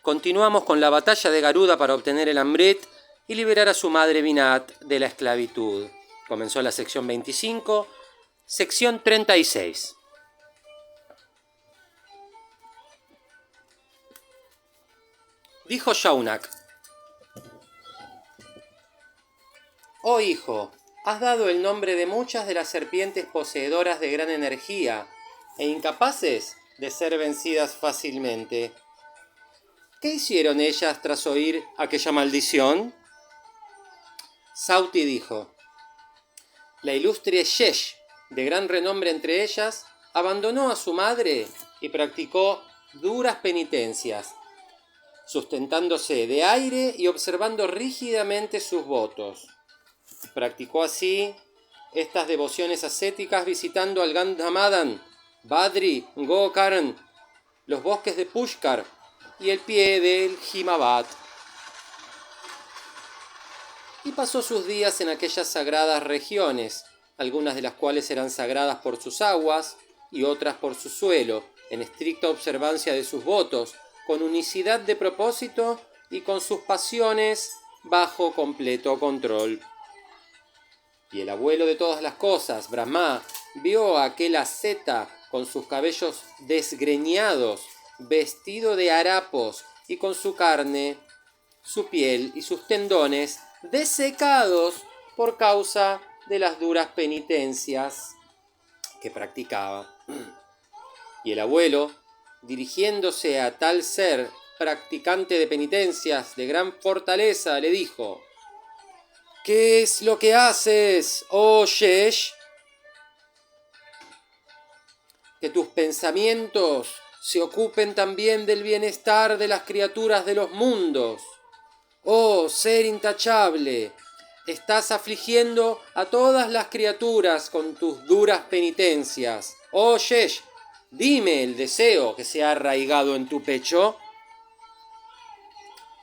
continuamos con la batalla de Garuda para obtener el Amrit y liberar a su madre Binat de la esclavitud. Comenzó la sección 25, sección 36. Dijo Shaunak: «Oh hijo, has dado el nombre de muchas de las serpientes poseedoras de gran energía e incapaces de ser vencidas fácilmente. ¿Qué hicieron ellas tras oír aquella maldición?» Sauti dijo: «La ilustre Shesh, de gran renombre entre ellas, abandonó a su madre y practicó duras penitencias, sustentándose de aire y observando rígidamente sus votos. Practicó así estas devociones ascéticas visitando al Gandhamadan, Badri, Gokarn, los bosques de Pushkar y el pie del Himavat. Y pasó sus días en aquellas sagradas regiones, algunas de las cuales eran sagradas por sus aguas y otras por su suelo, en estricta observancia de sus votos, con unicidad de propósito y con sus pasiones bajo completo control. Y el abuelo de todas las cosas, Brahma, vio a aquel asceta con sus cabellos desgreñados, vestido de harapos y con su carne, su piel y sus tendones desecados por causa de las duras penitencias que practicaba. Y el abuelo, dirigiéndose a tal ser practicante de penitencias de gran fortaleza, le dijo: «¿Qué es lo que haces, oh Shesh? Que tus pensamientos se ocupen también del bienestar de las criaturas de los mundos. Oh ser intachable, estás afligiendo a todas las criaturas con tus duras penitencias. Oh Shesh, dime el deseo que se ha arraigado en tu pecho».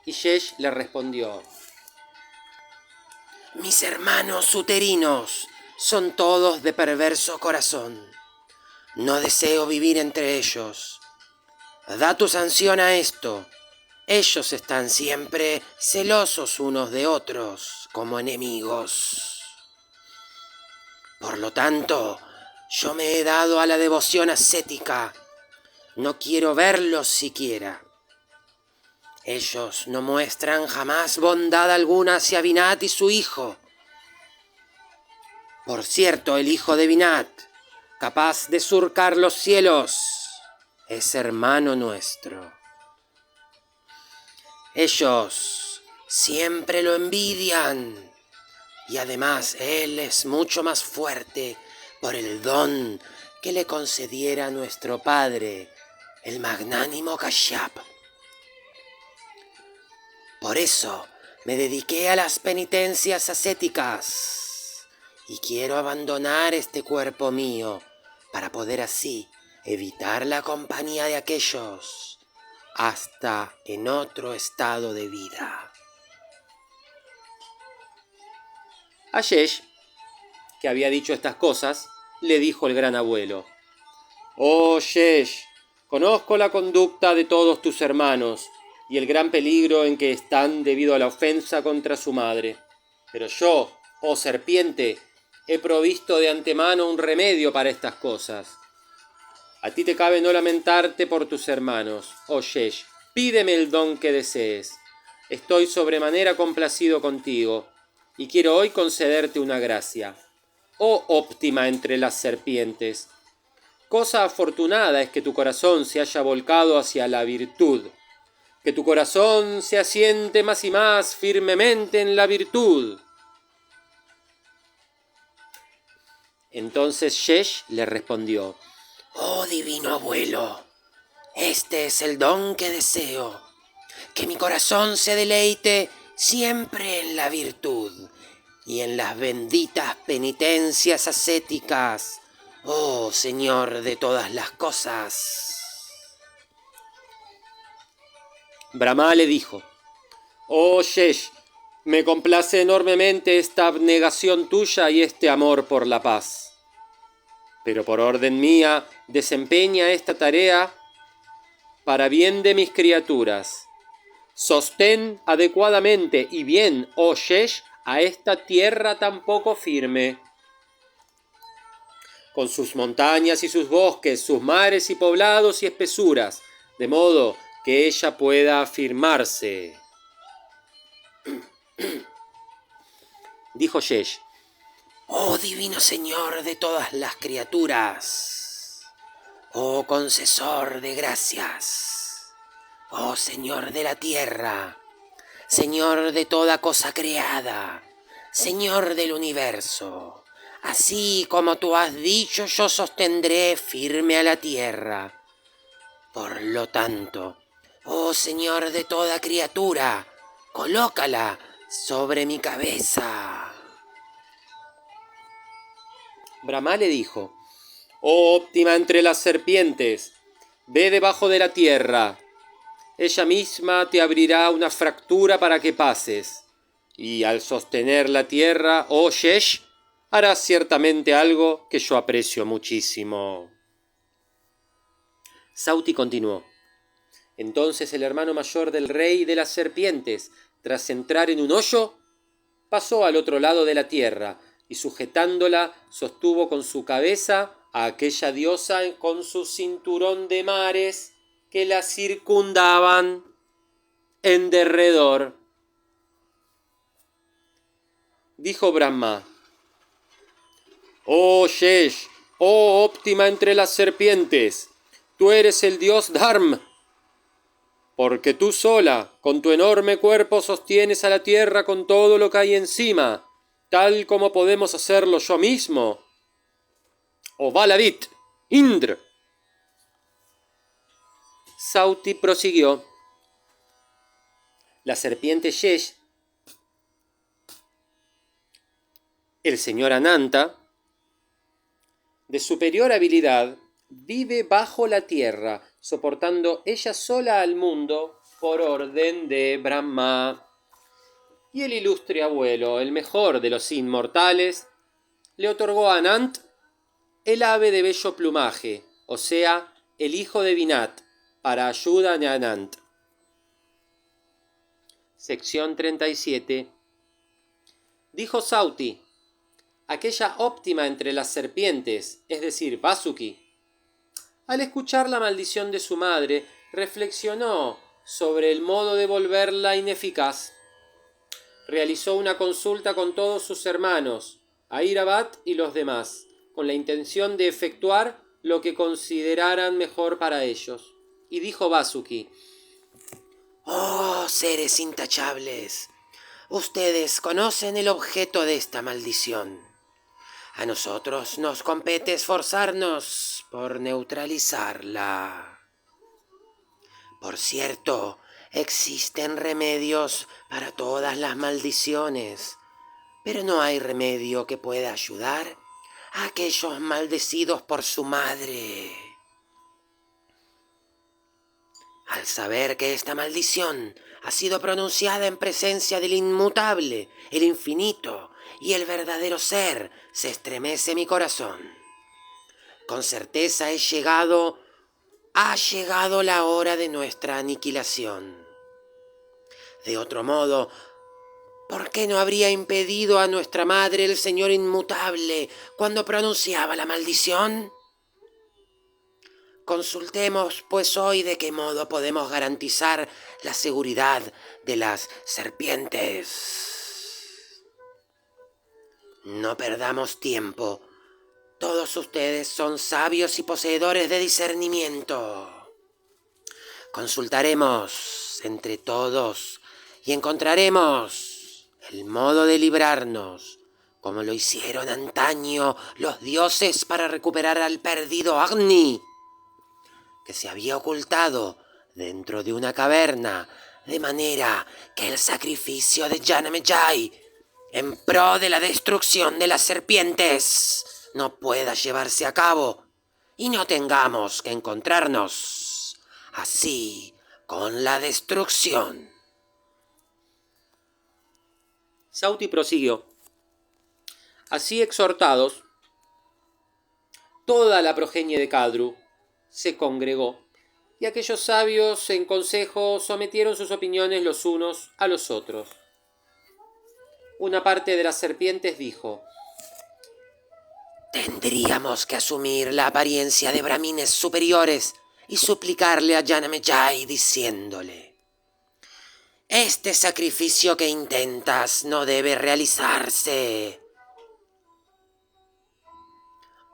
Y Shesh le respondió: «Mis hermanos uterinos son todos de perverso corazón. No deseo vivir entre ellos. Da tu sanción a esto. Ellos están siempre celosos unos de otros, como enemigos. Por lo tanto, yo me he dado a la devoción ascética. No quiero verlos siquiera. Ellos no muestran jamás bondad alguna hacia Binat y su hijo. Por cierto, el hijo de Binat, capaz de surcar los cielos, es hermano nuestro. Ellos siempre lo envidian, y además él es mucho más fuerte por el don que le concediera nuestro padre, el magnánimo Kashyap. Por eso me dediqué a las penitencias ascéticas y quiero abandonar este cuerpo mío para poder así evitar la compañía de aquellos hasta en otro estado de vida». A Shesh, que había dicho estas cosas, le dijo el gran abuelo: «Oh Shesh, conozco la conducta de todos tus hermanos y el gran peligro en que están debido a la ofensa contra su madre. Pero yo, oh serpiente, he provisto de antemano un remedio para estas cosas. A ti te cabe no lamentarte por tus hermanos, oh Shesh. Pídeme el don que desees. Estoy sobremanera complacido contigo y quiero hoy concederte una gracia. Oh óptima entre las serpientes, cosa afortunada es que tu corazón se haya volcado hacia la virtud, que tu corazón se asiente más y más firmemente en la virtud». Entonces Shesh le respondió: «Oh divino abuelo, este es el don que deseo, que mi corazón se deleite siempre en la virtud y en las benditas penitencias ascéticas, oh Señor de todas las cosas». Brahma le dijo: «Oh Shesh, me complace enormemente esta abnegación tuya y este amor por la paz. Pero por orden mía, desempeña esta tarea para bien de mis criaturas Sostén adecuadamente y bien, oh Shesh, a esta tierra tan poco firme, con sus montañas y sus bosques, sus mares y poblados y espesuras, de modo que ella pueda afirmarse. Dijo Shesh: Oh divino Señor de todas las criaturas, oh concesor de gracias, oh Señor de la tierra, Señor de toda cosa creada, Señor del universo, así como tú has dicho, yo sostendré firme a la tierra. Por lo tanto, oh Señor de toda criatura, colócala sobre mi cabeza. Brahma le dijo: Oh óptima entre las serpientes, ve debajo de la tierra. Ella misma te abrirá una fractura para que pases. Y al sostener la tierra, oh Shesh, harás ciertamente algo que yo aprecio muchísimo. Sauti continuó: Entonces el hermano mayor del rey de las serpientes, tras entrar en un hoyo, pasó al otro lado de la tierra y sujetándola sostuvo con su cabeza a aquella diosa con su cinturón de mares que la circundaban en derredor. Dijo Brahma: Oh Shesh, oh óptima entre las serpientes, tú eres el dios Dharm, porque tú sola, con tu enorme cuerpo, sostienes a la tierra con todo lo que hay encima, tal como podemos hacerlo yo mismo. O Baladit, Indra. Sauti prosiguió: La serpiente Shesh, el señor Ananta, de superior habilidad, vive bajo la tierra, soportando ella sola al mundo por orden de Brahma. Y el ilustre abuelo, el mejor de los inmortales, le otorgó a Anant el ave de bello plumaje, o sea, el hijo de Vinat, para ayuda de Anant. Sección 37. Dijo Sauti: aquella óptima entre las serpientes, es decir, Vasuki, al escuchar la maldición de su madre, reflexionó sobre el modo de volverla ineficaz. Realizó una consulta con todos sus hermanos, Airabat y los demás, con la intención de efectuar lo que consideraran mejor para ellos. Y dijo Vasuki: Oh seres intachables, ustedes conocen el objeto de esta maldición. A nosotros nos compete esforzarnos por neutralizarla. Por cierto, existen remedios para todas las maldiciones, pero no hay remedio que pueda ayudar a aquellos maldecidos por su madre. Al saber que esta maldición ha sido pronunciada en presencia del inmutable, el infinito y el verdadero ser, se estremece mi corazón. Con certeza ha llegado la hora de nuestra aniquilación. De otro modo, ¿por qué no habría impedido a nuestra madre el Señor inmutable cuando pronunciaba la maldición? Consultemos, pues, hoy de qué modo podemos garantizar la seguridad de las serpientes. No perdamos tiempo. Todos ustedes son sabios y poseedores de discernimiento. Consultaremos entre todos y encontraremos el modo de librarnos, como lo hicieron antaño los dioses para recuperar al perdido Agni, que se había ocultado dentro de una caverna, de manera que el sacrificio de Janamejai en pro de la destrucción de las serpientes no pueda llevarse a cabo y no tengamos que encontrarnos así con la destrucción. Sauti prosiguió: Así exhortados, toda la progenie de Kadru se congregó y aquellos sabios en consejo sometieron sus opiniones los unos a los otros. Una parte de las serpientes dijo: tendríamos que asumir la apariencia de brahmines superiores y suplicarle a Janamejai diciéndole: este sacrificio que intentas no debe realizarse.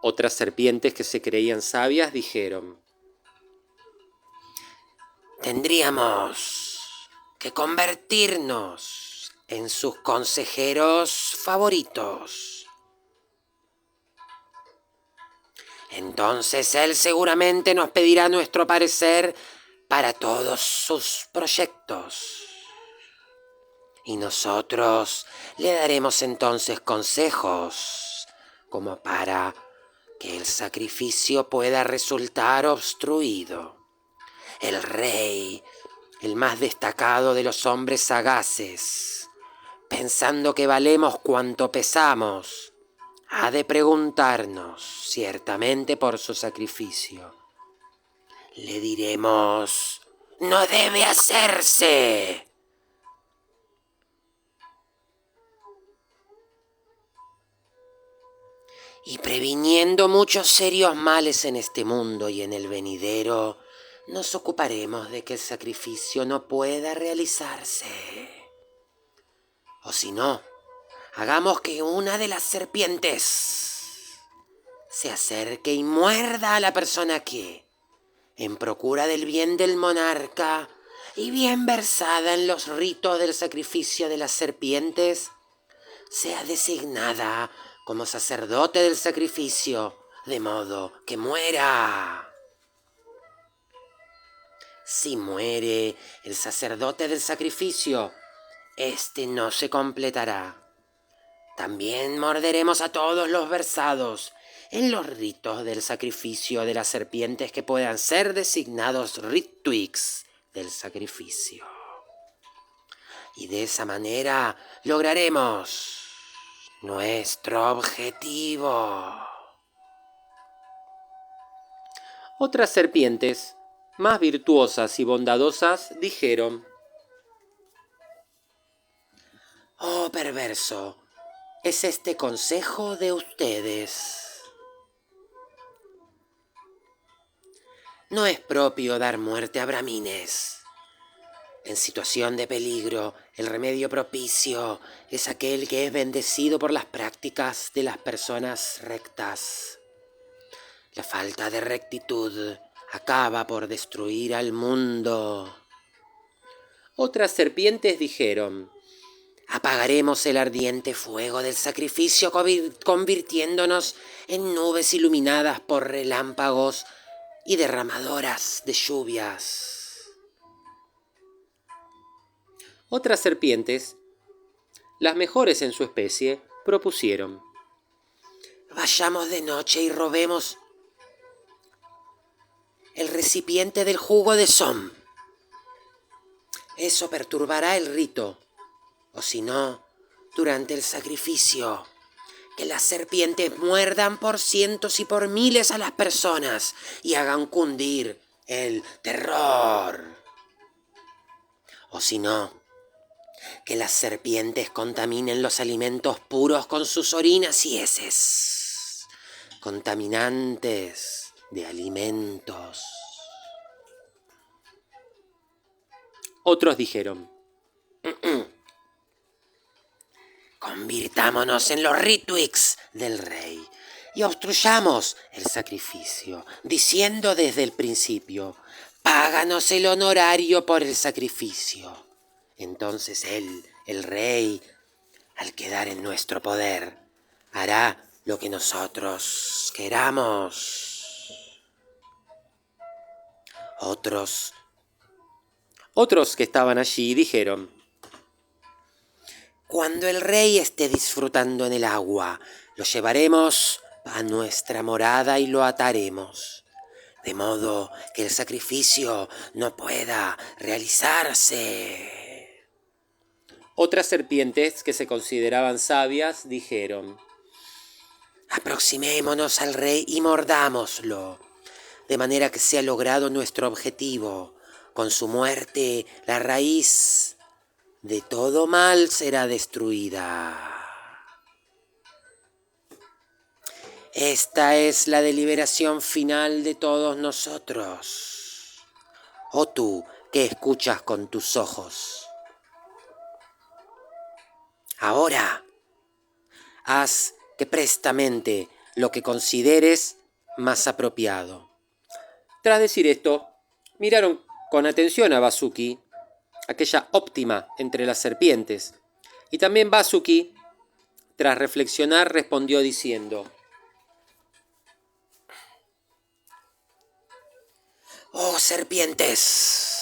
Otras serpientes que se creían sabias dijeron: tendríamos que convertirnos en sus consejeros favoritos. Entonces él seguramente nos pedirá nuestro parecer para todos sus proyectos. Y nosotros le daremos entonces consejos como para que el sacrificio pueda resultar obstruido. El rey, el más destacado de los hombres sagaces, pensando que valemos cuanto pesamos, ha de preguntarnos ciertamente por su sacrificio. Le diremos: no debe hacerse. Y previniendo muchos serios males en este mundo y en el venidero, nos ocuparemos de que el sacrificio no pueda realizarse. O si no, hagamos que una de las serpientes se acerque y muerda a la persona que, en procura del bien del monarca y bien versada en los ritos del sacrificio de las serpientes, sea designada como sacerdote del sacrificio, de modo que muera. Si muere el sacerdote del sacrificio, este no se completará. También morderemos a todos los versados en los ritos del sacrificio de las serpientes que puedan ser designados Ritwiks del sacrificio. Y de esa manera lograremos nuestro objetivo. Otras serpientes, más virtuosas y bondadosas, dijeron: oh perverso, es este consejo de ustedes. No es propio dar muerte a brahmines. En situación de peligro, el remedio propicio es aquel que es bendecido por las prácticas de las personas rectas. La falta de rectitud acaba por destruir al mundo. Otras serpientes dijeron: apagaremos el ardiente fuego del sacrificio convirtiéndonos en nubes iluminadas por relámpagos y derramadoras de lluvias. Otras serpientes, las mejores en su especie, propusieron: vayamos de noche y robemos el recipiente del jugo de Som. Eso perturbará el rito. O si no, durante el sacrificio, que las serpientes muerdan por cientos y por miles a las personas y hagan cundir el terror. O si no, que las serpientes contaminen los alimentos puros con sus orinas y heces, contaminantes de alimentos. Otros dijeron: convirtámonos en los Ritwiks del rey y obstruyamos el sacrificio, diciendo desde el principio: páganos el honorario por el sacrificio. Entonces él, el rey, al quedar en nuestro poder, hará lo que nosotros queramos. Otros que estaban allí dijeron: cuando el rey esté disfrutando en el agua, lo llevaremos a nuestra morada y lo ataremos, de modo que el sacrificio no pueda realizarse. Otras serpientes que se consideraban sabias dijeron: aproximémonos al rey y mordámoslo, de manera que sea logrado nuestro objetivo. Con su muerte, la raíz de todo mal será destruida. Esta es la deliberación final de todos nosotros. Oh tú que escuchas con tus ojos. Ahora, haz que prestamente lo que consideres más apropiado. Tras decir esto, miraron con atención a Vasuki, aquella óptima entre las serpientes, y también Vasuki, tras reflexionar, respondió diciendo: Oh serpientes,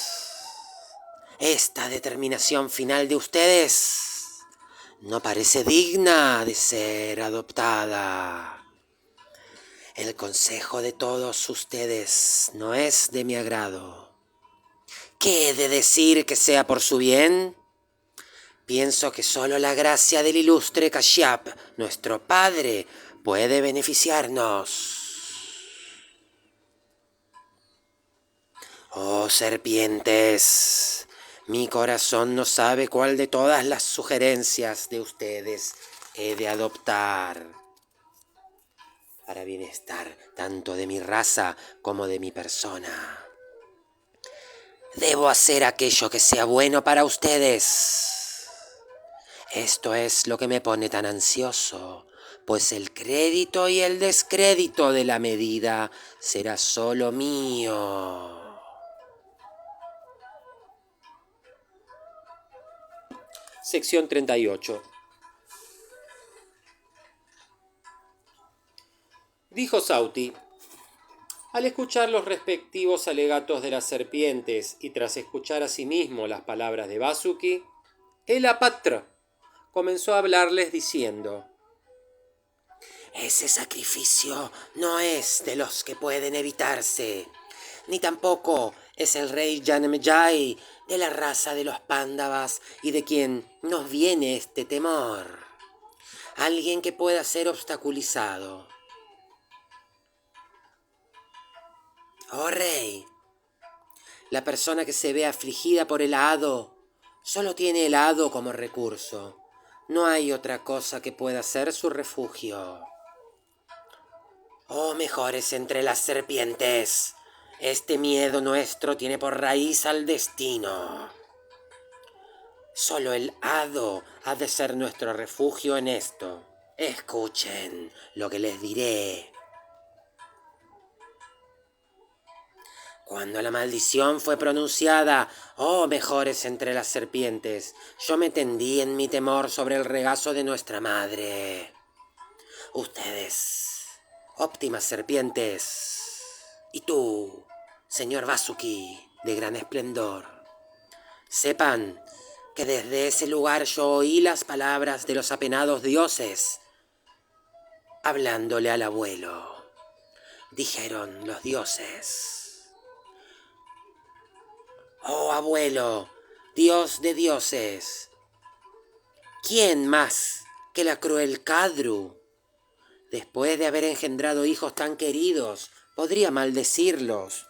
esta determinación final de ustedes no parece digna de ser adoptada. El consejo de todos ustedes no es de mi agrado. ¿Qué he de decir que sea por su bien? Pienso que solo la gracia del ilustre Kashyap, nuestro padre, puede beneficiarnos. Oh serpientes, mi corazón no sabe cuál de todas las sugerencias de ustedes he de adoptar para bienestar tanto de mi raza como de mi persona. Debo hacer aquello que sea bueno para ustedes. Esto es lo que me pone tan ansioso, pues el crédito y el descrédito de la medida será solo mío. Sección 38. Dijo Sauti: al escuchar los respectivos alegatos de las serpientes y tras escuchar asimismo las palabras de Vasuki, el Apatra comenzó a hablarles diciendo: Ese sacrificio no es de los que pueden evitarse, ni tampoco es el rey Janmejai de la raza de los Pándavas y de quien nos viene este temor. Alguien que pueda ser obstaculizado. Oh rey, la persona que se ve afligida por el hado solo tiene el hado como recurso. No hay otra cosa que pueda ser su refugio. Oh mejores entre las serpientes, este miedo nuestro tiene por raíz al destino. Solo el hado ha de ser nuestro refugio en esto. Escuchen lo que les diré. Cuando la maldición fue pronunciada, oh mejores entre las serpientes, yo me tendí en mi temor sobre el regazo de nuestra madre. Ustedes, óptimas serpientes, y tú, señor Vasuki, de gran esplendor, sepan que desde ese lugar yo oí las palabras de los apenados dioses, hablándole al abuelo. Dijeron los dioses: oh abuelo, Dios de dioses, ¿quién más que la cruel Kadru, después de haber engendrado hijos tan queridos, podría maldecirlos?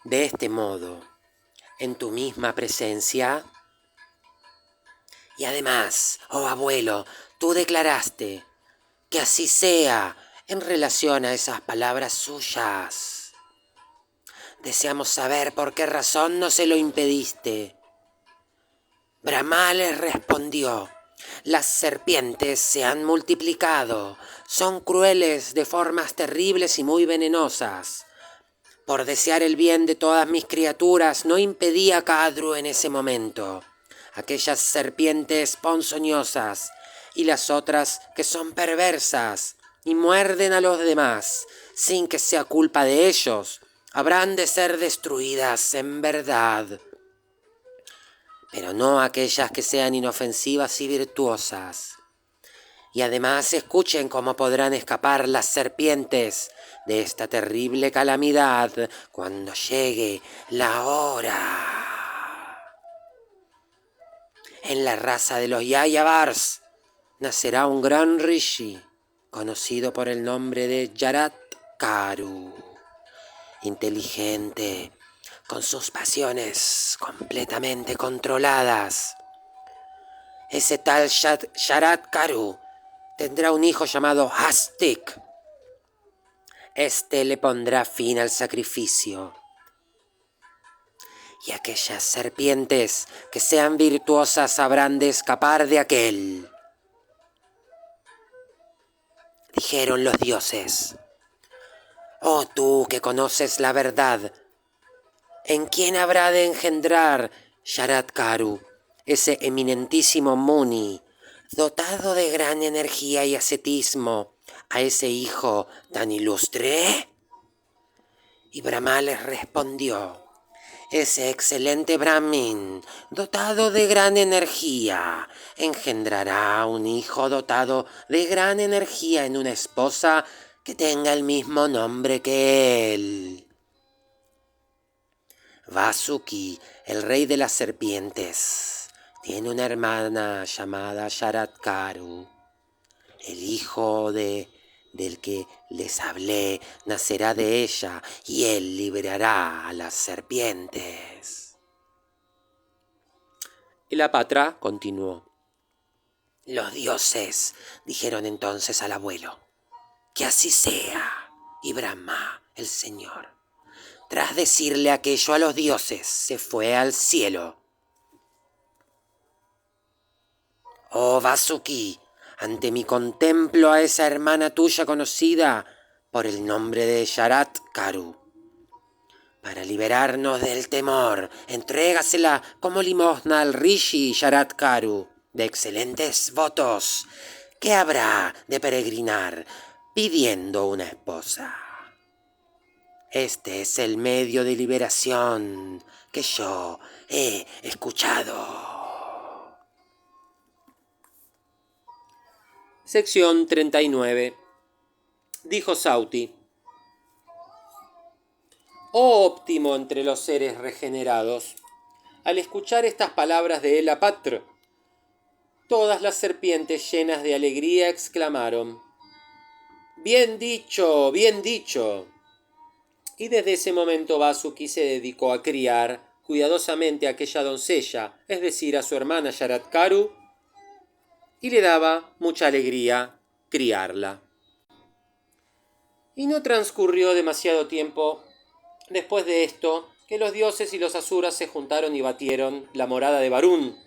De este modo, en tu misma presencia. Y además, oh abuelo, tú declaraste que así sea en relación a esas palabras suyas. Deseamos saber por qué razón no se lo impediste. Brahma les respondió: las serpientes se han multiplicado, son crueles de formas terribles y muy venenosas. Por desear el bien de todas mis criaturas, no impedí a Kadru en ese momento. Aquellas serpientes ponzoñosas y las otras que son perversas y muerden a los demás, sin que sea culpa de ellos, habrán de ser destruidas en verdad. Pero no aquellas que sean inofensivas y virtuosas. Y además escuchen cómo podrán escapar las serpientes de esta terrible calamidad cuando llegue la hora. En la raza de los Yayavars nacerá un gran rishi, conocido por el nombre de Yarat-Karu. Inteligente, con sus pasiones completamente controladas. Ese tal Yarat-Karu tendrá un hijo llamado Hastik. Este le pondrá fin al sacrificio. Y aquellas serpientes que sean virtuosas habrán de escapar de aquel. Dijeron los dioses: oh tú que conoces la verdad, ¿en quién habrá de engendrar Yarat-Karu, ese eminentísimo Muni, dotado de gran energía y ascetismo, a ese hijo tan ilustre? Y Brahma les respondió: ese excelente Brahmin, dotado de gran energía, engendrará un hijo dotado de gran energía en una esposa que tenga el mismo nombre que él. Vasuki, el rey de las serpientes, tiene una hermana llamada Yarat-Karu. El hijo del que les hablé nacerá de ella y él liberará a las serpientes. El Apatra continuó: Los dioses dijeron entonces al abuelo: que así sea. Y Brahma, el señor, tras decirle aquello a los dioses, se fue al cielo. Oh Vasuki, ante mí contemplo a esa hermana tuya conocida por el nombre de Yarat-Karu. Para liberarnos del temor, entrégasela como limosna al Rishi Yarat-Karu, de excelentes votos, que habrá de peregrinar pidiendo una esposa. Este es el medio de liberación que yo he escuchado. Sección 39. Dijo Sauti: oh óptimo entre los seres regenerados, al escuchar estas palabras de El Apatra, todas las serpientes llenas de alegría exclamaron: bien dicho, bien dicho. Y desde ese momento Vasuki se dedicó a criar cuidadosamente a aquella doncella, es decir, a su hermana Yarat-Karu, y le daba mucha alegría criarla. Y no transcurrió demasiado tiempo después de esto que los dioses y los asuras se juntaron y batieron la morada de Varún.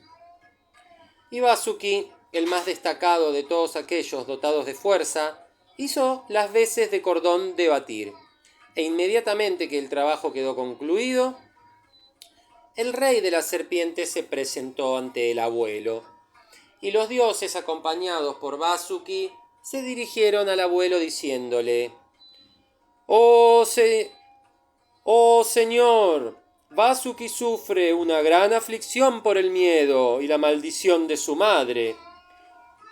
Y Vasuki, el más destacado de todos aquellos dotados de fuerza, hizo las veces de cordón de batir. E inmediatamente que el trabajo quedó concluido, el rey de las serpientes se presentó ante el abuelo. Y los dioses, acompañados por Vasuki, se dirigieron al abuelo diciéndole: ¡Oh señor! Vasuki sufre una gran aflicción por el miedo y la maldición de su madre.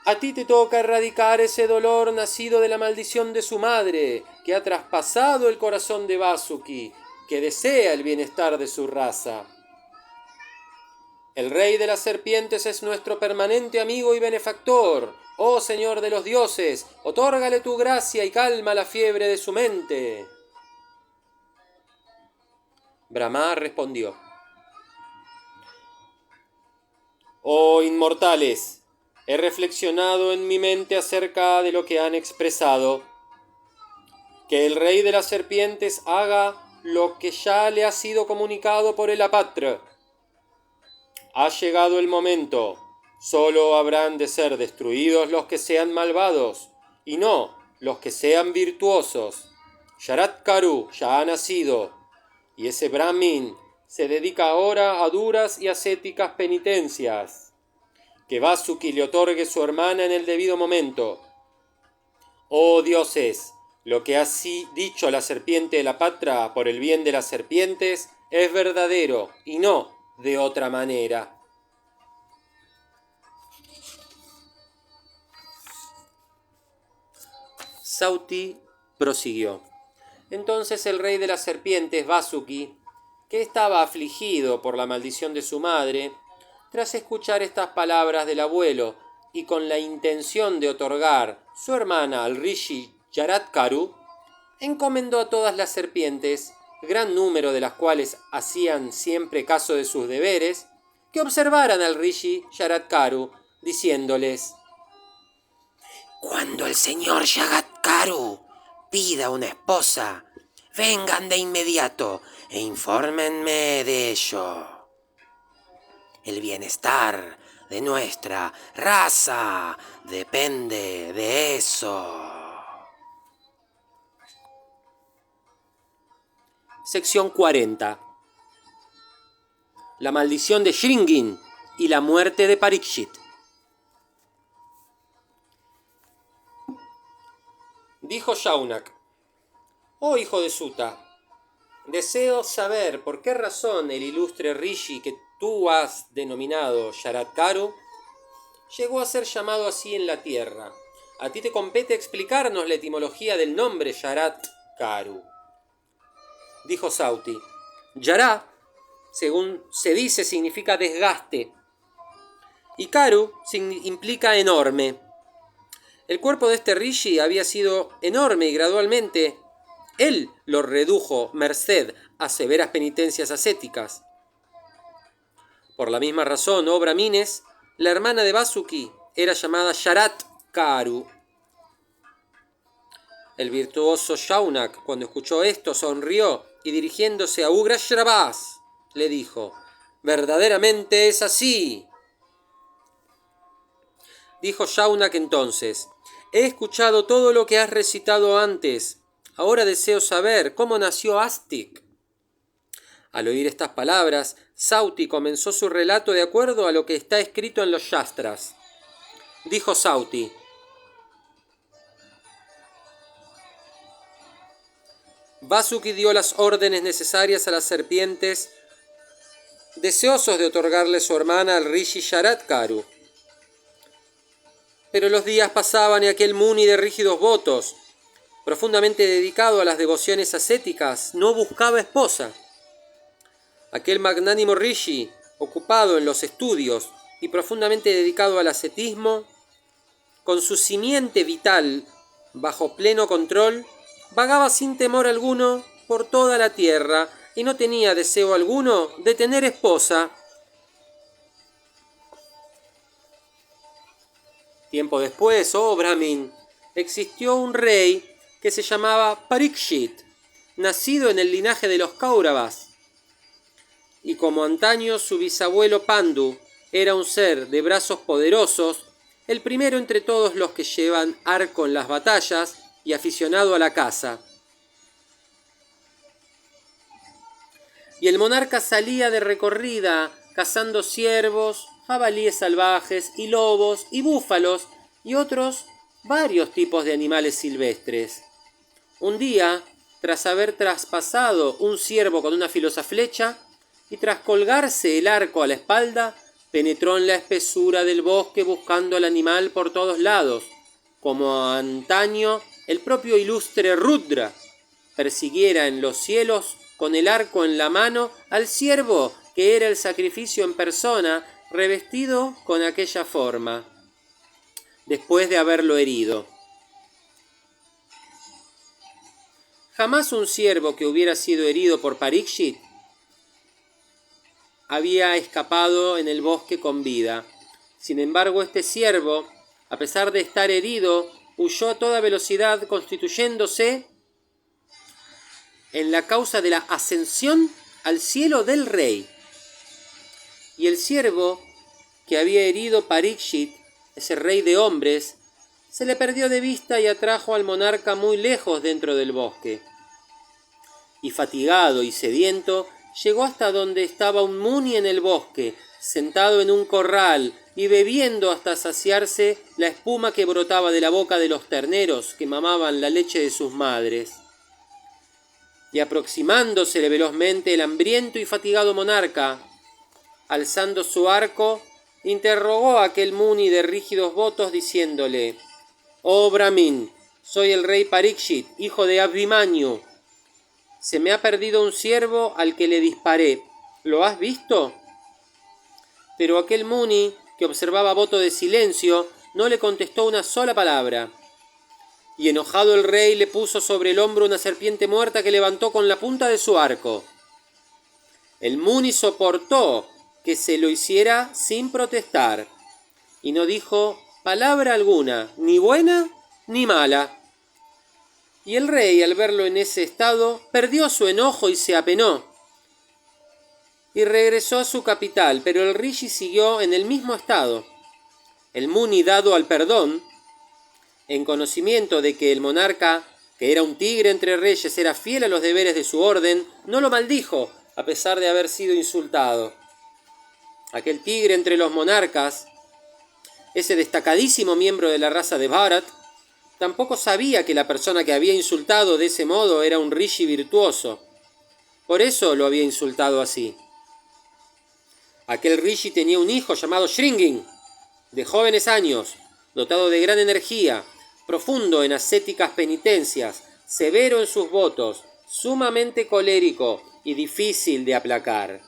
A ti te toca erradicar ese dolor nacido de la maldición de su madre, que ha traspasado el corazón de Vasuki, que desea el bienestar de su raza. El rey de las serpientes es nuestro permanente amigo y benefactor. Oh señor de los dioses, otórgale tu gracia y calma la fiebre de su mente. Brahma respondió: oh inmortales, he reflexionado en mi mente acerca de lo que han expresado. Que el rey de las serpientes haga lo que ya le ha sido comunicado por el Apatra. Ha llegado el momento. Solo habrán de ser destruidos los que sean malvados, y no los que sean virtuosos. Yarat-Karu ya ha nacido, y ese Brahmin se dedica ahora a duras y ascéticas penitencias. Que Vasuki le otorgue su hermana en el debido momento. Oh dioses, lo que ha dicho la serpiente de la Patra por el bien de las serpientes es verdadero, y no de otra manera. Sauti prosiguió: entonces el rey de las serpientes, Vasuki, que estaba afligido por la maldición de su madre, tras escuchar estas palabras del abuelo y con la intención de otorgar su hermana al Rishi Yaradkaru encomendó a todas las serpientes, gran número de las cuales hacían siempre caso de sus deberes, que observaran al Rishi Yaradkaru, diciéndoles: Cuando el señor Yagadkaru pida una esposa, vengan de inmediato e infórmenme de ello. El bienestar de nuestra raza depende de eso. Sección 40. La maldición de Shringin y la muerte de Parikshit. Dijo Shaunak: Oh hijo de Suta, deseo saber por qué razón el ilustre Rishi que tú has denominado Yaradkaru llegó a ser llamado así en la tierra. A ti te compete explicarnos la etimología del nombre Yaradkaru. Dijo Sauti: Yara, según se dice, significa desgaste, y Karu implica enorme. El cuerpo de este Rishi había sido enorme y gradualmente él lo redujo merced a severas penitencias ascéticas. Por la misma razón, oh Brahmines, la hermana de Vasuki era llamada Yaradkaru. El virtuoso Shaunak, cuando escuchó esto, sonrió y dirigiéndose a Ugrashravas, le dijo: verdaderamente es así. Dijo Shaunak entonces: he escuchado todo lo que has recitado antes. Ahora deseo saber cómo nació Astik. Al oír estas palabras, Sauti comenzó su relato de acuerdo a lo que está escrito en los Shastras. Dijo Sauti: Vasuki dio las órdenes necesarias a las serpientes, deseosos de otorgarle su hermana al Rishi Yaradkaru. Pero los días pasaban y aquel Muni de rígidos votos, profundamente dedicado a las devociones ascéticas, no buscaba esposa. Aquel magnánimo Rishi, ocupado en los estudios y profundamente dedicado al ascetismo, con su simiente vital bajo pleno control, vagaba sin temor alguno por toda la tierra y no tenía deseo alguno de tener esposa. Tiempo después, oh Brahmin, existió un rey que se llamaba Parikshit, nacido en el linaje de los Kauravas. Y como antaño su bisabuelo Pandu era un ser de brazos poderosos, el primero entre todos los que llevan arco en las batallas y aficionado a la caza. Y el monarca salía de recorrida cazando ciervos, jabalíes salvajes y lobos y búfalos y otros varios tipos de animales silvestres. Un día, tras haber traspasado un ciervo con una filosa flecha y tras colgarse el arco a la espalda, penetró en la espesura del bosque buscando al animal por todos lados, como antaño el propio ilustre Rudra persiguiera en los cielos con el arco en la mano al ciervo que era el sacrificio en persona, revestido con aquella forma, después de haberlo herido. Jamás un ciervo que hubiera sido herido por Parikshit había escapado en el bosque con vida. Sin embargo, este ciervo, a pesar de estar herido, huyó a toda velocidad, constituyéndose en la causa de la ascensión al cielo del rey. Y el ciervo que había herido Parikshit, ese rey de hombres, se le perdió de vista y atrajo al monarca muy lejos dentro del bosque. Y fatigado y sediento, llegó hasta donde estaba un Muni en el bosque, sentado en un corral y bebiendo hasta saciarse la espuma que brotaba de la boca de los terneros que mamaban la leche de sus madres. Y aproximándosele velozmente el hambriento y fatigado monarca, alzando su arco, interrogó a aquel Muni de rígidos votos diciéndole: «Oh Brahmin, soy el rey Parikshit, hijo de Abhimanyu. Se me ha perdido un ciervo al que le disparé. ¿Lo has visto?». Pero aquel Muni, que observaba voto de silencio, no le contestó una sola palabra. y enojado el rey le puso sobre el hombro una serpiente muerta que levantó con la punta de su arco. El Muni soportó que se lo hiciera sin protestar, y no dijo palabra alguna, ni buena ni mala. Y el rey, al verlo en ese estado, perdió su enojo y se apenó, y regresó a su capital, pero el Rishi siguió en el mismo estado. El Muni, dado al perdón, en conocimiento de que el monarca, que era un tigre entre reyes, era fiel a los deberes de su orden, no lo maldijo, a pesar de haber sido insultado. Aquel tigre entre los monarcas, ese destacadísimo miembro de la raza de Bharat, tampoco sabía que la persona que había insultado de ese modo era un rishi virtuoso. Por eso lo había insultado así. Aquel rishi tenía un hijo llamado Shringin, de jóvenes años, dotado de gran energía, profundo en ascéticas penitencias, severo en sus votos, sumamente colérico y difícil de aplacar.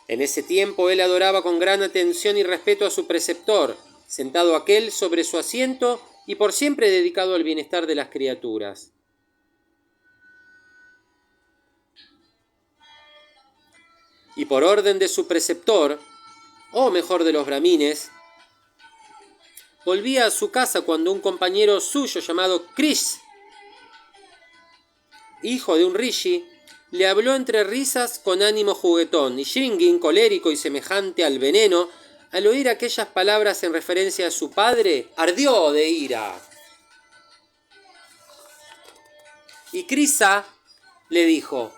En ese tiempo él adoraba con gran atención y respeto a su preceptor, sentado aquel sobre su asiento y por siempre dedicado al bienestar de las criaturas. Y por orden de su preceptor, o mejor de los brahmines, volvía a su casa cuando un compañero suyo llamado Krish, hijo de un rishi, le habló entre risas con ánimo juguetón, y Shringin, colérico y semejante al veneno, al oír aquellas palabras en referencia a su padre, ardió de ira. Y Krisa le dijo: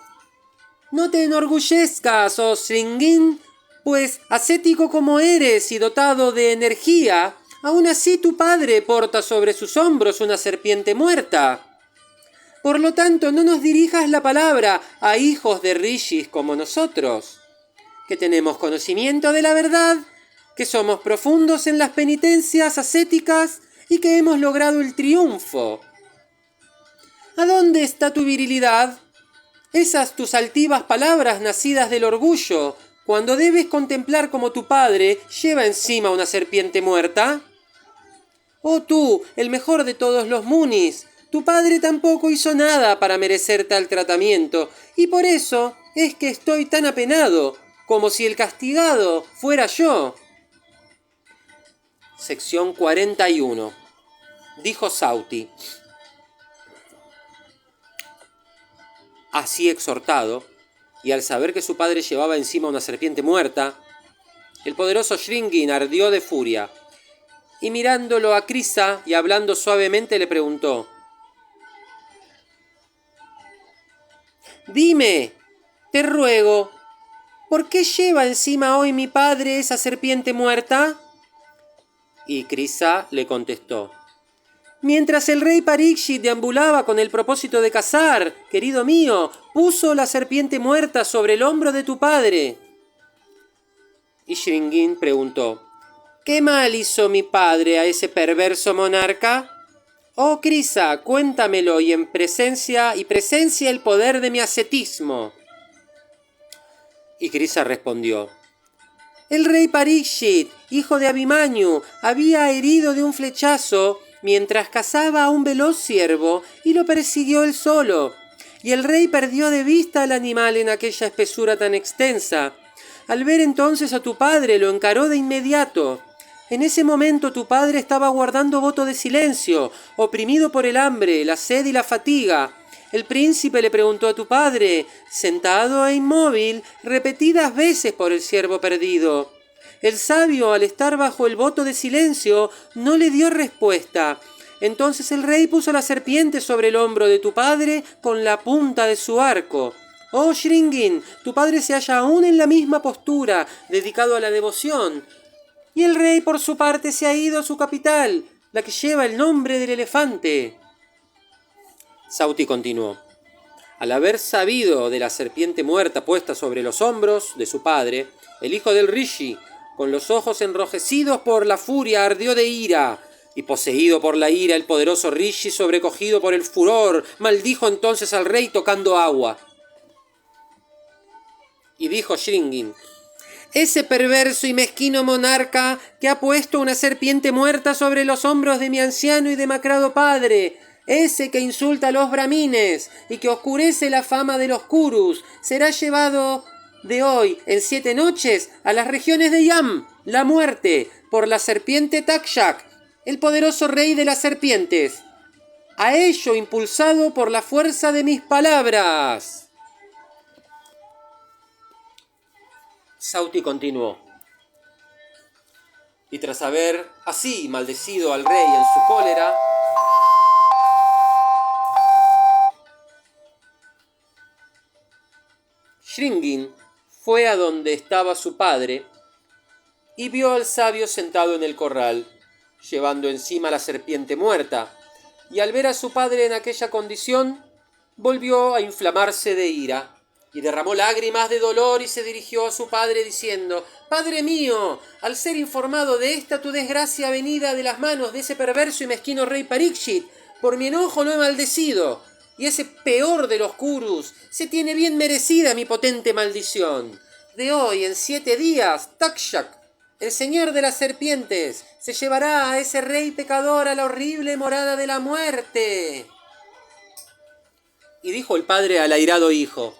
«No te enorgullezcas, oh Shringin, pues ascético como eres y dotado de energía, aún así tu padre porta sobre sus hombros una serpiente muerta. Por lo tanto, no nos dirijas la palabra a hijos de rishis como nosotros, que tenemos conocimiento de la verdad, que somos profundos en las penitencias ascéticas y que hemos logrado el triunfo. ¿A dónde está tu virilidad? Esas tus altivas palabras nacidas del orgullo, cuando debes contemplar como tu padre lleva encima una serpiente muerta. Oh tú, el mejor de todos los munis, tu padre tampoco hizo nada para merecer tal tratamiento, y por eso es que estoy tan apenado, como si el castigado fuera yo». Sección 41. Dijo Sauti: así exhortado, y al saber que su padre llevaba encima una serpiente muerta, el poderoso Shringin ardió de furia, y mirándolo a Krisa y hablando suavemente le preguntó: «Dime, te ruego, ¿por qué lleva encima hoy mi padre esa serpiente muerta?» Y Krisa le contestó: «Mientras el rey Parikshit deambulaba con el propósito de cazar, querido mío, puso la serpiente muerta sobre el hombro de tu padre». Y Shringin preguntó: «¿Qué mal hizo mi padre a ese perverso monarca? Oh Krisa, cuéntamelo y presencia el poder de mi ascetismo». Y Krisa respondió: «El rey Parikshit, hijo de Abhimanyu, había herido de un flechazo mientras cazaba a un veloz ciervo y lo persiguió él solo. Y el rey perdió de vista al animal en aquella espesura tan extensa. Al ver entonces a tu padre, lo encaró de inmediato. En ese momento tu padre estaba guardando voto de silencio, oprimido por el hambre, la sed y la fatiga. El príncipe le preguntó a tu padre, sentado e inmóvil, repetidas veces por el ciervo perdido. El sabio, al estar bajo el voto de silencio, no le dio respuesta. Entonces el rey puso la serpiente sobre el hombro de tu padre con la punta de su arco. Oh Shringin, tu padre se halla aún en la misma postura, dedicado a la devoción. Y el rey por su parte se ha ido a su capital, la que lleva el nombre del elefante». Sauti continuó: al haber sabido de la serpiente muerta puesta sobre los hombros de su padre, el hijo del rishi, con los ojos enrojecidos por la furia, ardió de ira, y poseído por la ira, el poderoso rishi, sobrecogido por el furor, maldijo entonces al rey tocando agua. Y dijo Shringin: «Ese perverso y mezquino monarca que ha puesto una serpiente muerta sobre los hombros de mi anciano y demacrado padre, ese que insulta a los brahmines y que oscurece la fama de los Kurus, será llevado de hoy en 7 noches a las regiones de Yam, la muerte, por la serpiente Takshak, el poderoso rey de las serpientes. A ello impulsado por la fuerza de mis palabras. Sauti continuó. Y tras haber así maldecido al rey en su cólera, Shringin fue a donde estaba su padre y vio al sabio sentado en el corral, llevando encima la serpiente muerta, y al ver a su padre en aquella condición, volvió a inflamarse de ira, y derramó lágrimas de dolor y se dirigió a su padre diciendo: «Padre mío, al ser informado de esta tu desgracia venida de las manos de ese perverso y mezquino rey Parikshit, por mi enojo lo he maldecido, y ese peor de los Kurus se tiene bien merecida mi potente maldición. De hoy en 7 días, Takshak, el señor de las serpientes, se llevará a ese rey pecador a la horrible morada de la muerte». Y dijo el padre al airado hijo: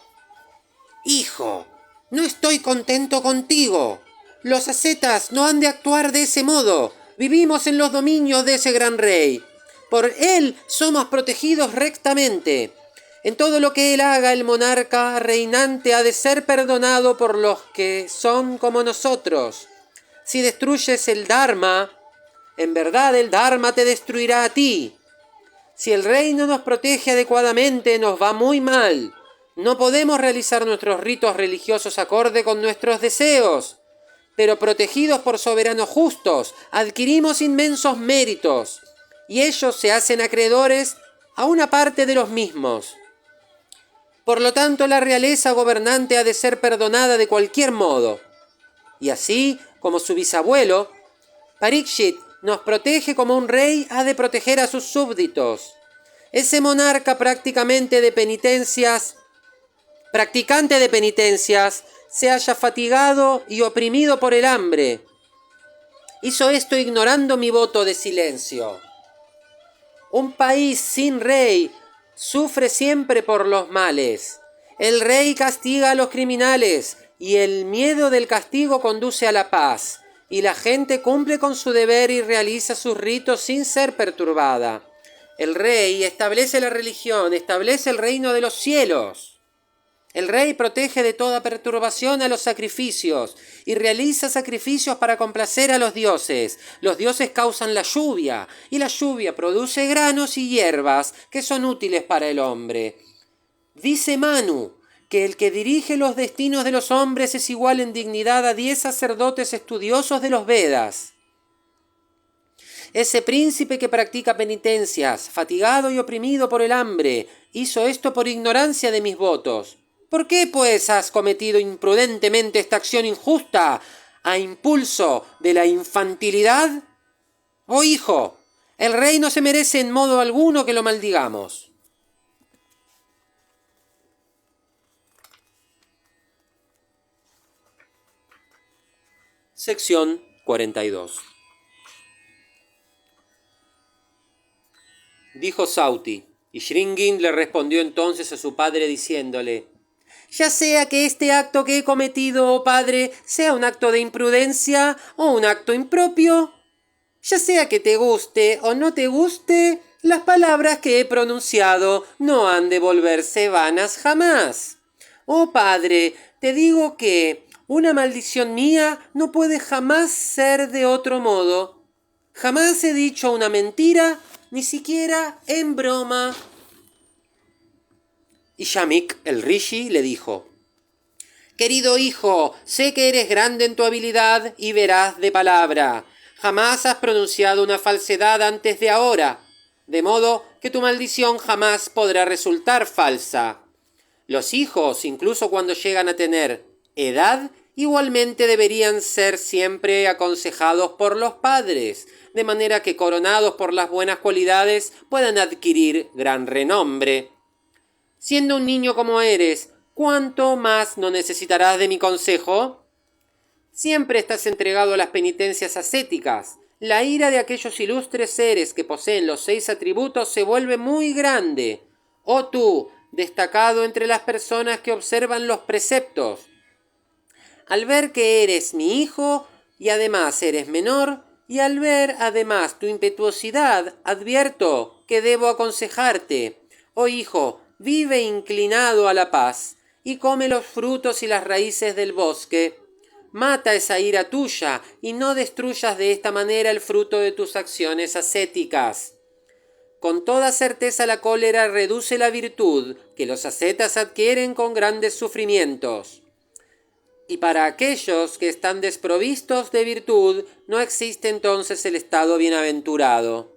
«Hijo, no estoy contento contigo. Los ascetas no han de actuar de ese modo. Vivimos en los dominios de ese gran rey. Por él somos protegidos rectamente. En todo lo que él haga, el monarca reinante ha de ser perdonado por los que son como nosotros. Si destruyes el Dharma, en verdad el Dharma te destruirá a ti. Si el rey no nos protege adecuadamente, nos va muy mal. No podemos realizar nuestros ritos religiosos acorde con nuestros deseos, pero protegidos por soberanos justos, adquirimos inmensos méritos, y ellos se hacen acreedores a una parte de los mismos. Por lo tanto, la realeza gobernante ha de ser perdonada de cualquier modo. Y así como su bisabuelo, Parikshit nos protege como un rey ha de proteger a sus súbditos. Ese monarca practicante de penitencias, se halla fatigado y oprimido por el hambre. Hizo esto ignorando mi voto de silencio. Un país sin rey sufre siempre por los males. El rey castiga a los criminales y el miedo del castigo conduce a la paz. Y la gente cumple con su deber y realiza sus ritos sin ser perturbada. El rey establece la religión, establece el reino de los cielos. El rey protege de toda perturbación a los sacrificios y realiza sacrificios para complacer a los dioses. Los dioses causan la lluvia y la lluvia produce granos y hierbas que son útiles para el hombre. Dice Manu que el que dirige los destinos de los hombres es igual en dignidad a 10 sacerdotes estudiosos de los Vedas. Ese príncipe que practica penitencias, fatigado y oprimido por el hambre, hizo esto por ignorancia de mis votos. ¿Por qué, pues, has cometido imprudentemente esta acción injusta a impulso de la infantilidad? Oh hijo, el rey no se merece en modo alguno que lo maldigamos. Sección 42. Dijo Sauti, y Shringin le respondió entonces a su padre diciéndole: «Ya sea que este acto que he cometido, oh padre, sea un acto de imprudencia o un acto impropio, ya sea que te guste o no te guste, las palabras que he pronunciado no han de volverse vanas jamás. Oh padre, te digo que una maldición mía no puede jamás ser de otro modo. Jamás he dicho una mentira, ni siquiera en broma». Y Shamik, el Rishi, le dijo: «Querido hijo, sé que eres grande en tu habilidad y veraz de palabra. Jamás has pronunciado una falsedad antes de ahora, de modo que tu maldición jamás podrá resultar falsa. Los hijos, incluso cuando llegan a tener edad, igualmente deberían ser siempre aconsejados por los padres, de manera que, coronados por las buenas cualidades, puedan adquirir gran renombre. Siendo un niño como eres, ¿cuánto más no necesitarás de mi consejo? Siempre estás entregado a las penitencias ascéticas, la ira de aquellos ilustres seres que poseen los 6 atributos se vuelve muy grande. Oh tú, destacado entre las personas que observan los preceptos, al ver que eres mi hijo y además eres menor, y al ver además tu impetuosidad, advierto que debo aconsejarte. Oh hijo, vive inclinado a la paz, y come los frutos y las raíces del bosque. Mata esa ira tuya, y no destruyas de esta manera el fruto de tus acciones ascéticas. Con toda certeza la cólera reduce la virtud, que los ascetas adquieren con grandes sufrimientos. Y para aquellos que están desprovistos de virtud, no existe entonces el estado bienaventurado.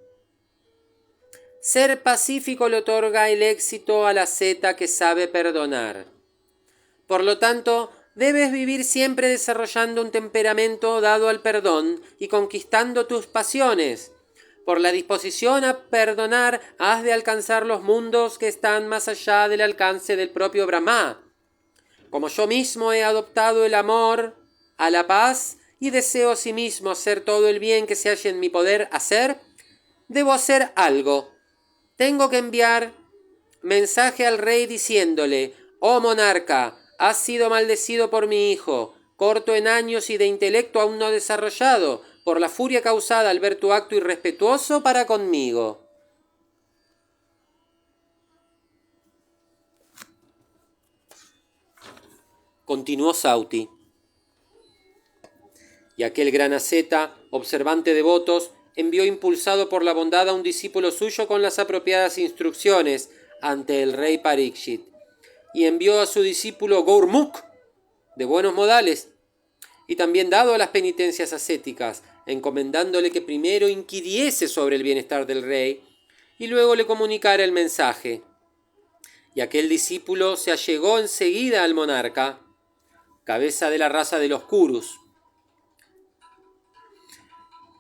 Ser pacífico le otorga el éxito al asceta que sabe perdonar. Por lo tanto, debes vivir siempre desarrollando un temperamento dado al perdón y conquistando tus pasiones. Por la disposición a perdonar, has de alcanzar los mundos que están más allá del alcance del propio Brahma. Como yo mismo he adoptado el amor a la paz y deseo asimismo hacer todo el bien que se halla en mi poder hacer, debo hacer algo. Tengo que enviar mensaje al rey diciéndole: oh monarca, has sido maldecido por mi hijo, corto en años y de intelecto aún no desarrollado, por la furia causada al ver tu acto irrespetuoso para conmigo. Continuó Sauti. Y aquel gran asceta, observante de votos, envió impulsado por la bondad a un discípulo suyo con las apropiadas instrucciones ante el rey Parikshit. Y envió a su discípulo Gourmukh, de buenos modales, y también dado a las penitencias ascéticas, encomendándole que primero inquiriese sobre el bienestar del rey y luego le comunicara el mensaje. Y aquel discípulo se allegó enseguida al monarca, cabeza de la raza de los Kurus,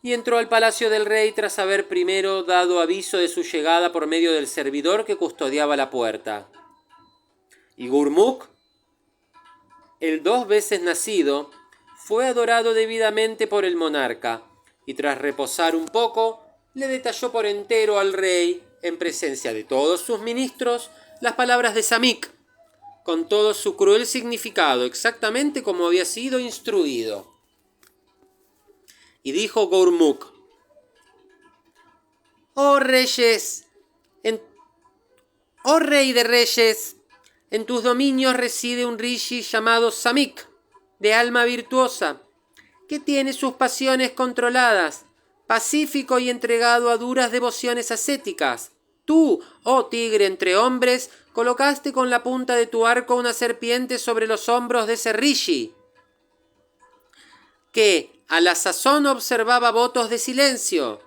y entró al palacio del rey tras haber primero dado aviso de su llegada por medio del servidor que custodiaba la puerta. Y Gourmukh, el 2 veces nacido, fue adorado debidamente por el monarca, y tras reposar un poco, le detalló por entero al rey, en presencia de todos sus ministros, las palabras de Samik, con todo su cruel significado, exactamente como había sido instruido. Y dijo Gourmukh: oh rey de reyes, en tus dominios reside un rishi llamado Samik, de alma virtuosa, que tiene sus pasiones controladas, pacífico y entregado a duras devociones ascéticas. Tú, oh tigre entre hombres, colocaste con la punta de tu arco una serpiente sobre los hombros de ese rishi, que a la sazón observaba votos de silencio.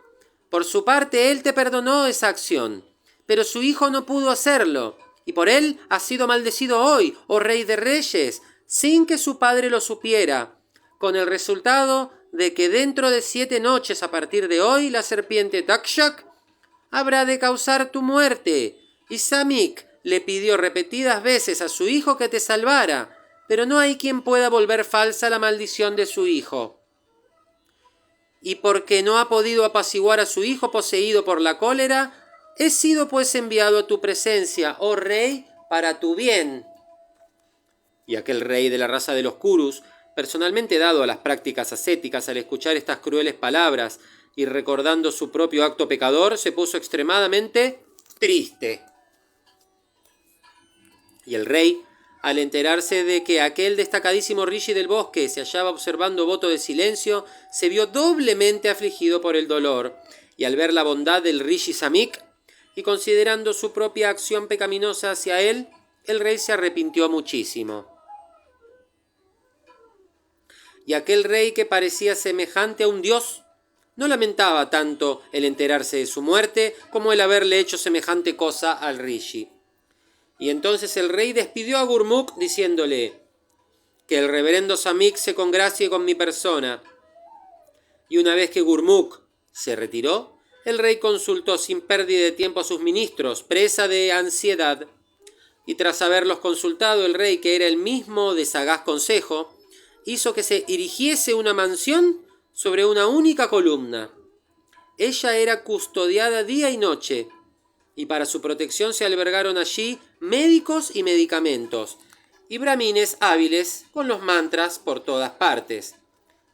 Por su parte, él te perdonó esa acción, pero su hijo no pudo hacerlo, y por él ha sido maldecido hoy, oh rey de reyes, sin que su padre lo supiera, con el resultado de que dentro de 7 noches a partir de hoy la serpiente Dakshak habrá de causar tu muerte. Y Samik le pidió repetidas veces a su hijo que te salvara, pero no hay quien pueda volver falsa la maldición de su hijo. Y porque no ha podido apaciguar a su hijo poseído por la cólera, he sido pues enviado a tu presencia, oh rey, para tu bien. Y aquel rey de la raza de los Kurus, personalmente dado a las prácticas ascéticas, al escuchar estas crueles palabras y recordando su propio acto pecador, se puso extremadamente triste. Y el rey, al enterarse de que aquel destacadísimo rishi del bosque se hallaba observando voto de silencio, se vio doblemente afligido por el dolor, y al ver la bondad del rishi Samik, y considerando su propia acción pecaminosa hacia él, el rey se arrepintió muchísimo. Y aquel rey, que parecía semejante a un dios, no lamentaba tanto el enterarse de su muerte como el haberle hecho semejante cosa al rishi. Y entonces el rey despidió a Gourmukh diciéndole: que el reverendo Samik se congracie con mi persona. Y una vez que Gourmukh se retiró, el rey consultó sin pérdida de tiempo a sus ministros, presa de ansiedad, y tras haberlos consultado, el rey, que era el mismo de sagaz consejo, hizo que se erigiese una mansión sobre una única columna, Ella era custodiada día y noche, y para su protección se albergaron allí médicos y medicamentos, y brahmines hábiles con los mantras por todas partes.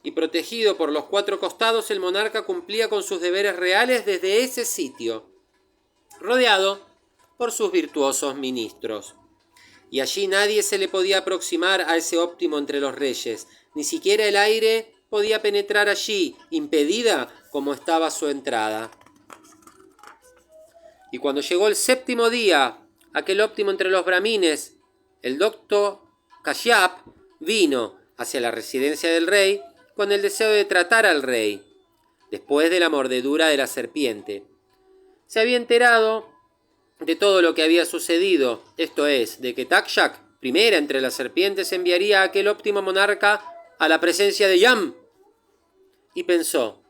Y protegido por los 4 costados, el monarca cumplía con sus deberes reales desde ese sitio, rodeado por sus virtuosos ministros. Y allí nadie se le podía aproximar a ese óptimo entre los reyes, ni siquiera el aire podía penetrar allí, impedida como estaba su entrada. Y cuando llegó el 7º día, aquel óptimo entre los brahmines, el doctor Kashyap vino hacia la residencia del rey con el deseo de tratar al rey, después de la mordedura de la serpiente. Se había enterado de todo lo que había sucedido, esto es, de que Takshak, primera entre las serpientes, enviaría a aquel óptimo monarca a la presencia de Yam. Y pensó: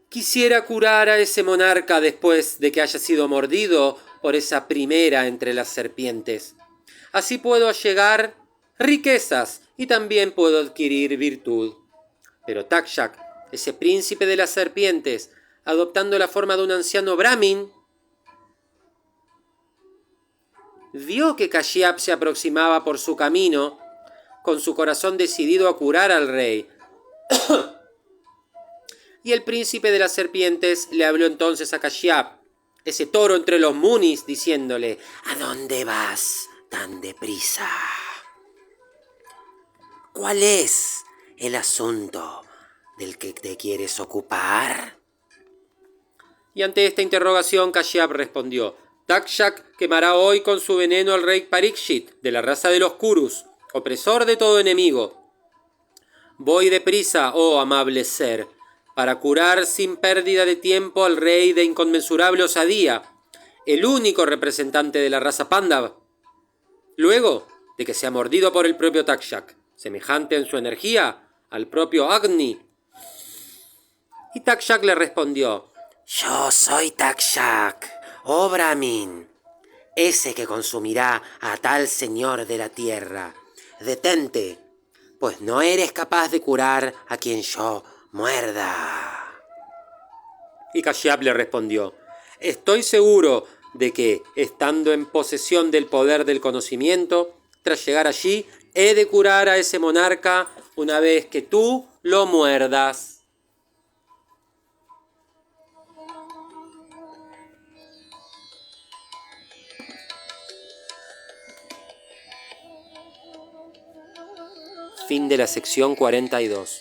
quisiera curar a ese monarca después de que haya sido mordido por esa primera entre las serpientes. Así puedo allegar riquezas y también puedo adquirir virtud. Pero Takshak, ese príncipe de las serpientes, adoptando la forma de un anciano brahmin, vio que Kashyap se aproximaba por su camino, con su corazón decidido a curar al rey. Y el príncipe de las serpientes le habló entonces a Kashyap, ese toro entre los munis, diciéndole: ¿A dónde vas tan deprisa? ¿Cuál es el asunto del que te quieres ocupar? Y ante esta interrogación Kashyap respondió: Takshak quemará hoy con su veneno al rey Parikshit, de la raza de los Kurus, opresor de todo enemigo. Voy deprisa, oh amable ser, para curar sin pérdida de tiempo al rey de inconmensurable osadía, el único representante de la raza Pandav, luego de que sea mordido por el propio Takshak, semejante en su energía al propio Agni. Y Takshak le respondió: Yo soy Takshak, oh Brahmin, ese que consumirá a tal señor de la tierra. Detente, pues no eres capaz de curar a quien yo muerda. Y Kashyap le respondió: estoy seguro de que, estando en posesión del poder del conocimiento, tras llegar allí, he de curar a ese monarca una vez que tú lo muerdas. Fin de la sección 42.